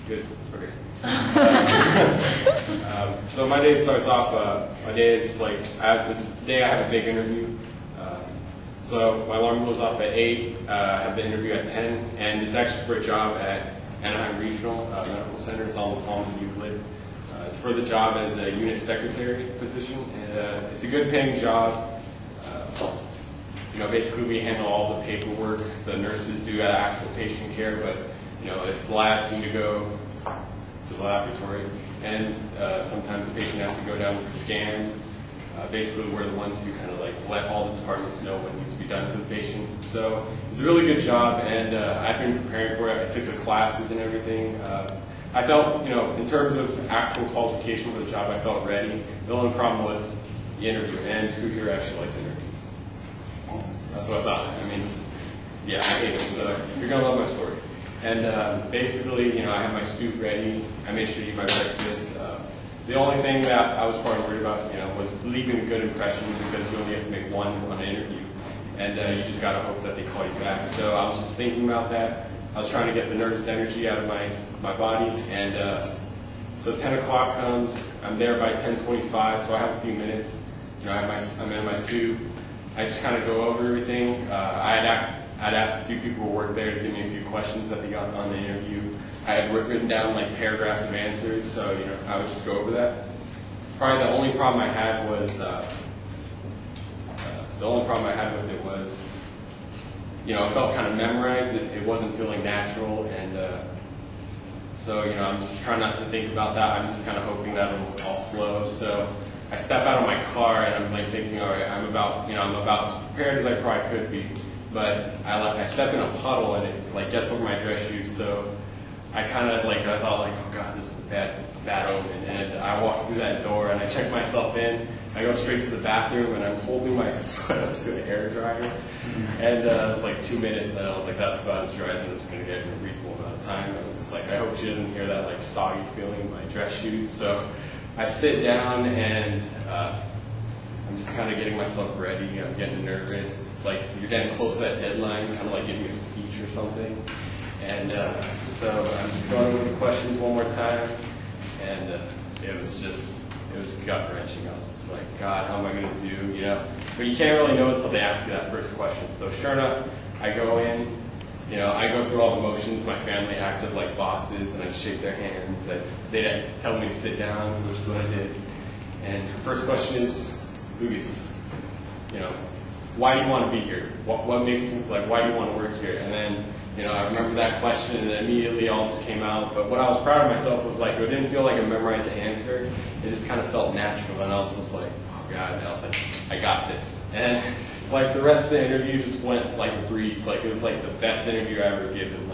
Good. Okay. So my day starts off. My day is like today I have a big interview. So my alarm goes off at 8. I have the interview at 10, and it's actually for a job at Anaheim Regional Medical Center. It's on the Palm of Euclid. It's for the job as a unit secretary position, and it's a good paying job. Basically we handle all the paperwork. The nurses do actual patient care, but if labs need to go to the laboratory, and sometimes the patient has to go down for scans. Basically, we're the ones who kind of like let all the departments know what needs to be done for the patient. So it's a really good job, and I've been preparing for it. I took the classes and everything. I felt, in terms of actual qualification for the job, I felt ready. The only problem was the interview, and who here actually likes interviews? That's what I thought. I mean, yeah, I hate them, so you're going to love my story. And basically, I have my suit ready. I made sure to eat my breakfast. The only thing that I was probably worried about, was leaving a good impression, because you only have to make one on an interview. And you just got to hope that they call you back. So I was just thinking about that. I was trying to get the nervous energy out of my body. And so 10 o'clock comes. I'm there by 10:25, so I have a few minutes. I'm in my suit. I just kind of go over everything. I'd asked a few people who worked there to give me a few questions that they got on the interview. I had written down like paragraphs of answers, so I would just go over that. Probably the only problem I had was with it was, it felt kind of memorized. It wasn't feeling natural, and so I'm just trying not to think about that. I'm just kind of hoping that it'll all flow. So I step out of my car and I'm like thinking, all right, I'm about as prepared as I probably could be. But I step in a puddle and it like gets over my dress shoes, so I kind of I thought oh God, this is a bad omen. And I walk through that door and I check myself in. I go straight to the bathroom and I'm holding my foot up to the air dryer. And it was like 2 minutes, and I was like, that's about as dry as I'm just going to get in a reasonable amount of time. I was like, I hope she doesn't hear that like soggy feeling in my dress shoes. So I sit down and I'm just kind of getting myself ready. I'm getting nervous. Like you're getting close to that deadline, kind of like giving a speech or something. And so I'm just going over the questions one more time, and it was gut wrenching. I was just like, God, how am I going to do? But you can't really know until they ask you that first question. So sure enough, I go in. I go through all the motions. My family acted like bosses, and I shake their hands. And they tell me to sit down, which is what I did. And the first question is, Lucas, why do you want to be here? What makes you, why do you want to work here? And then, I remember that question, and immediately all just came out. But what I was proud of myself was it didn't feel like a memorized answer. It just kind of felt natural, and I was just like, oh God, and I was like, I got this. And the rest of the interview just went like a breeze. It was like the best interview I ever given.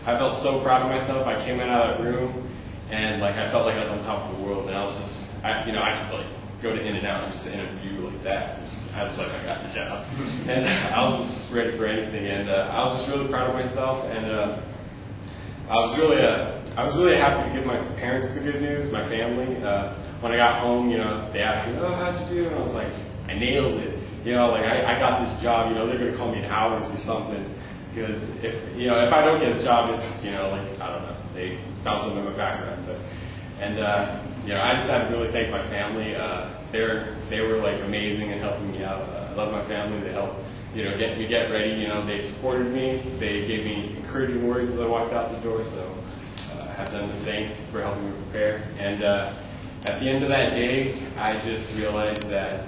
I felt so proud of myself. I came out of that room, and I felt like I was on top of the world. And I was just, I could go to In-N-Out and just interview like that. I was like, I got the job. And I was just ready for anything. And I was just really proud of myself. And I was really happy to give my parents the good news, my family. When I got home, they asked me, oh, how'd you do? And I was like, I nailed it. I got this job. They're going to call me an hours or something. Because if I don't get a job, it's, I don't know. They found something in my background. I just had to really thank my family. They were amazing in helping me out. I love my family. They helped, get ready. They supported me. They gave me encouraging words as I walked out the door. So I have them to thank for helping me prepare. And at the end of that day, I just realized that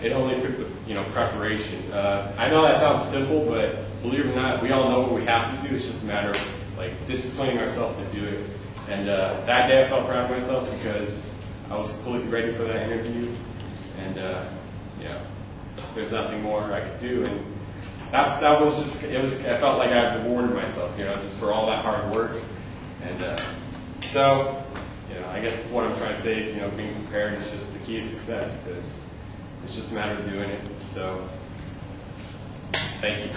it only took the preparation. I know that sounds simple, but believe it or not, we all know what we have to do. It's just a matter of disciplining ourselves to do it. And that day I felt proud of myself because I was completely ready for that interview. And there's nothing more I could do. And that was just, I felt like I had rewarded myself, just for all that hard work. And so, I guess what I'm trying to say is, being prepared is just the key to success, because it's just a matter of doing it. So, thank you.